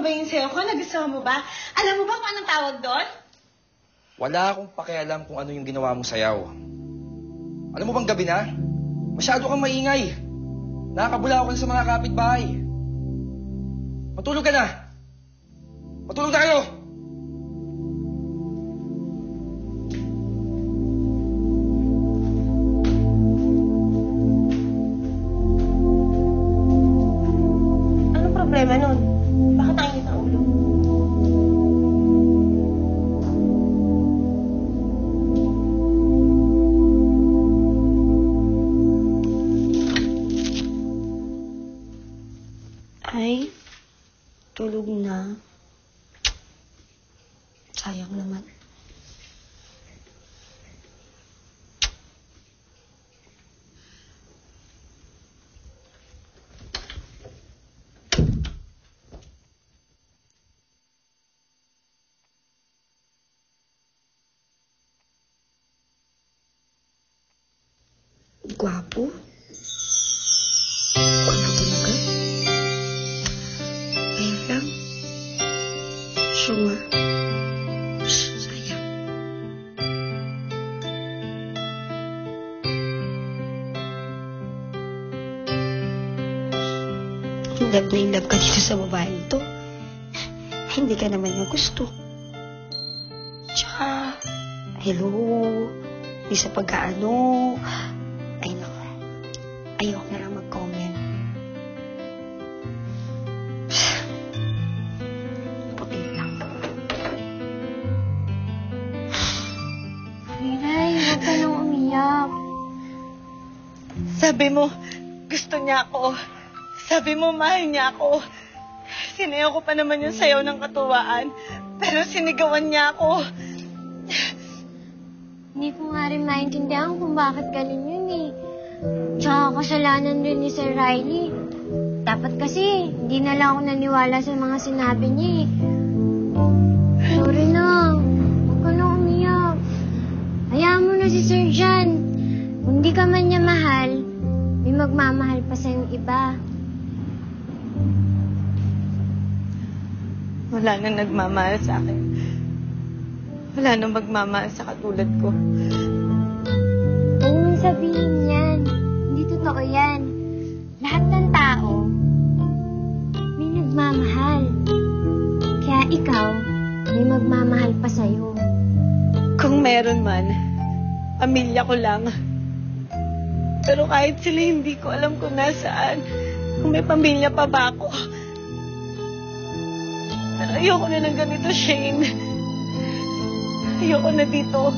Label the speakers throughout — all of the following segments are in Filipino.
Speaker 1: ba yung sayo ko? Nagustuhan mo ba? Alam mo ba kung anong tawag doon?
Speaker 2: Wala akong pakialam kung ano yung ginawa mong sayaw. Alam mo bang gabi na? Masyado kang maingay. Nakakabula ako sa mga kapitbahay. Matulog ka na! Matulog na kayo!
Speaker 1: Anong problema nun? Bakit ang init ang ulo? Ay, tulog na. Sayang naman. Gwapo. Gwapo talaga. Ayun lang. Sure. Sayang. Love na yung love ka dito sa babaeng to. Hindi ka naman niya gusto. Tsaka, hello. Di sa pagkaano. Ay, naku. Ayoko na lang mag-comment. Puti lang.
Speaker 3: Miray, huwag ka nang umiyak.
Speaker 1: Sabi mo, gusto niya ako. Sabi mo, mahal niya ako. Sinayaw ko pa naman yung sayaw ng katuwaan. Pero sinigawan niya ako.
Speaker 3: Hindi ko nga rin maintindihan kung bakit ganun yun eh. Tsaka kasalanan din ni Sir Riley. Dapat kasi, hindi na lang ako naniwala sa mga sinabi niya eh. Sorry na. Huwag ka nang umiyak. Hayaan mo na si Sir John. Kung di ka man niya mahal, may magmamahal pa sa yung iba.
Speaker 1: Wala nang nagmamahal sa akin. Wala nang magmamahal sa katulad ko.
Speaker 3: Huwag mong sabihin yan. Hindi totoo yan. Lahat ng tao, may nagmamahal. Kaya ikaw, may magmamahal pa sa'yo.
Speaker 1: Kung meron man, pamilya ko lang. Pero kahit sila, hindi ko alam kung nasaan. Kung may pamilya pa ba ako. Pero ayoko na ng ganito, Shane. Ayoko na dito.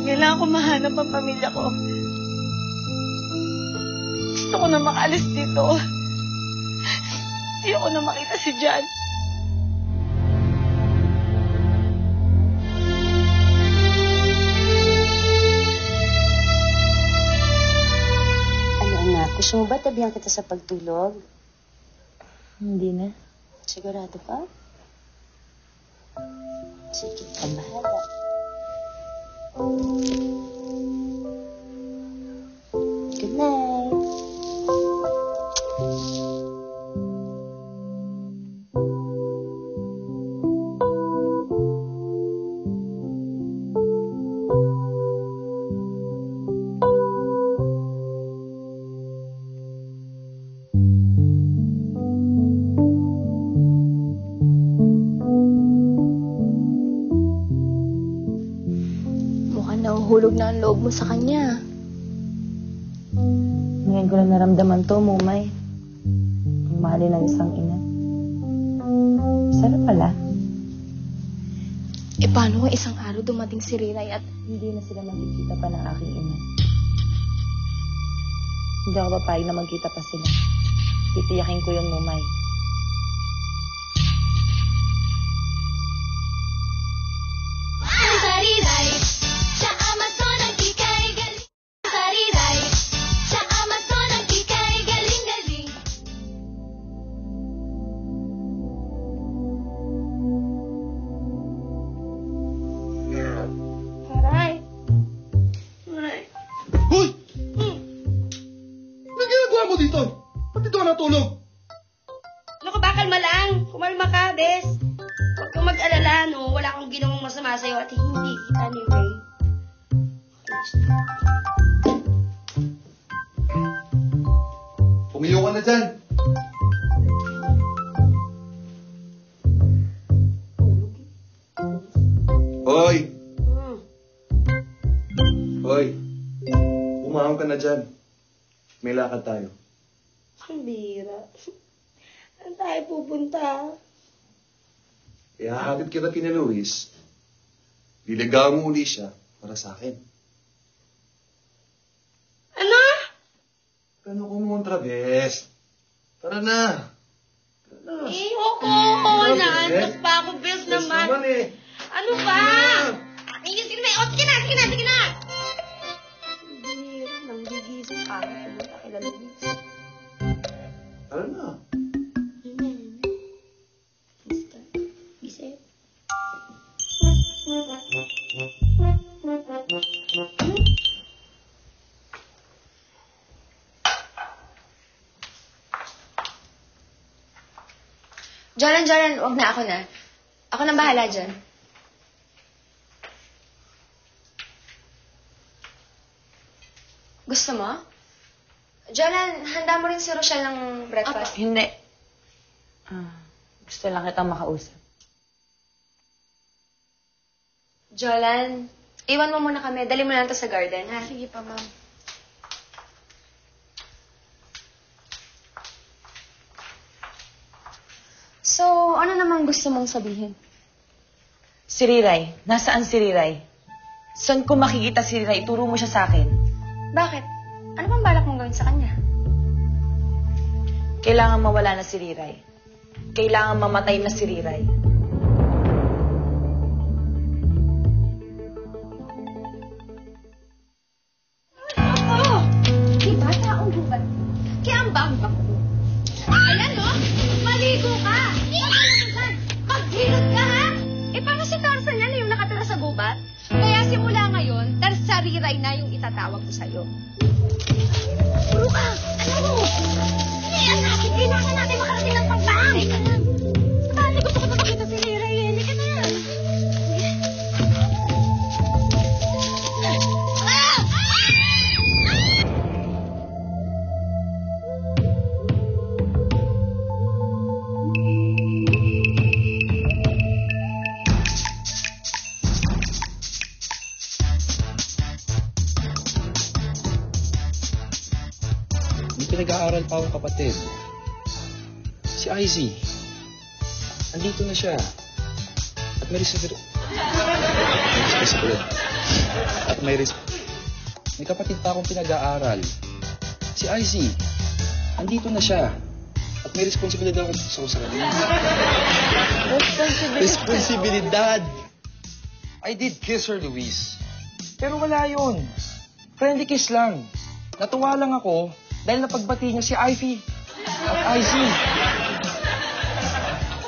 Speaker 1: Kailangan ko mahanap ang pamilya ko. Gusto ko na makaalis dito. Ayoko na makita si John.
Speaker 4: Ano anak, gusto mo ba tabihan kita sa pagtulog?
Speaker 5: Hindi na.
Speaker 4: Sigurado ka? Sige, ang bahala. Good night.
Speaker 5: Nahuhulog na ang loob mo sa kanya. Ngayon ko lang naramdaman to, Mumay. Ang mahalin ng isang ina. Sarap pala. E paano kung isang araw dumating si Rinay at hindi na sila magkikita pa ng aking ina? Hindi ako papayag na magkita pa sila. Titiyakin ko yun, Mumay.
Speaker 6: Kumalma ka, Bes. Huwag kang mag-alala, no? Wala akong ginawang masama sa'yo at hindi kita ni Ray.
Speaker 2: Pumiyo ka na dyan. Hoy! Hoy! Umahon ka na dyan. May lakad tayo.
Speaker 6: Ang bira. Saan tayo pupunta?
Speaker 2: Ihahatid kita kina Luis. Liligawan mo uli siya para sa akin.
Speaker 6: Ano?
Speaker 2: Ano kumontra, Bes? Tara na. Tara na.
Speaker 6: Ayoko. Naantok pa ako, Bes
Speaker 2: Bes
Speaker 6: naman.
Speaker 2: naman eh.
Speaker 6: Ano ba?
Speaker 2: Tara na.
Speaker 6: Ayusin mo. O, sige na, sige na, sige na. Ang bira. Nang gigising ka. Pumunta kila Luis.
Speaker 2: Tara na.
Speaker 6: Basta. Isip.
Speaker 3: Joran, wag na ako na. Ako nang bahala dyan. Gusto mo? Joran, handa mo rin si Rochelle ng breakfast.
Speaker 5: Hindi. Gusto lang kitang makausap.
Speaker 3: Jolan, iwan mo muna kami. Dali mo lang to sa garden, ha?
Speaker 6: Sige pa, ma'am.
Speaker 3: So, ano namang gusto mong sabihin?
Speaker 5: Si Riray. Nasaan si Riray? Saan ko makikita si Riray? Ituro mo siya sa akin.
Speaker 3: Bakit? Ano bang balak mong gawin sa kanya?
Speaker 5: Kailangan mawala na si Riray. Kailangan mamatay na si Riray.
Speaker 3: Oo! Di ba taong gubat? Kaya ang bambang ko. Ayan, no? Maligo ka! Maghilot ka, ha? Eh, paano si Tarzan yan yung nakatira sa gubat? Kaya simula ngayon, Tarzariray na yung itatawag ko sa'yo. Puro ka! Ano? Iyan natin! Kailangan natin makarating ng pagbahay ka lang! Sandali, gusto ko na makita si Riray. Hindi ka na!
Speaker 2: May pinag-aaral pa akong kapatid. Si Izzy. Andito na siya. At may May kapatid pa akong pinag-aaral. Si Izzy. Andito na siya. At may responsibilidad ako sa kanila. Responsibilidad! I did kiss her, Luis. Pero wala yun. Friendly kiss lang. Natuwa lang ako dahil napagbati niya si Ivy at Izzy.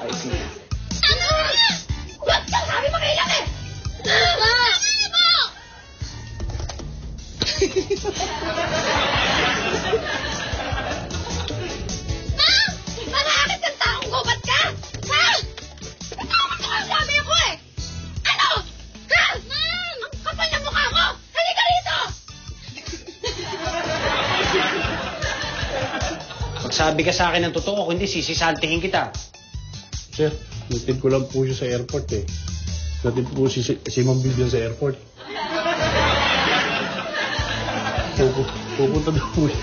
Speaker 2: Ivy.
Speaker 6: Ano? Huwag kang sabi makilang eh! Ma! Ma! Manakit ng taong gubat ka? Ha? Natawag ka ang sabi ako eh! Ano? Ha? Ma'am! Ang kapal ng mukha ko! Halika rito!
Speaker 7: Magsabi ka sa akin ng totoo, kundi sisisantihin kita.
Speaker 8: Sir, natid ko lang po siya sa airport eh. Natid po si Ma'am Vivian sa airport. Pupunta daw po siya.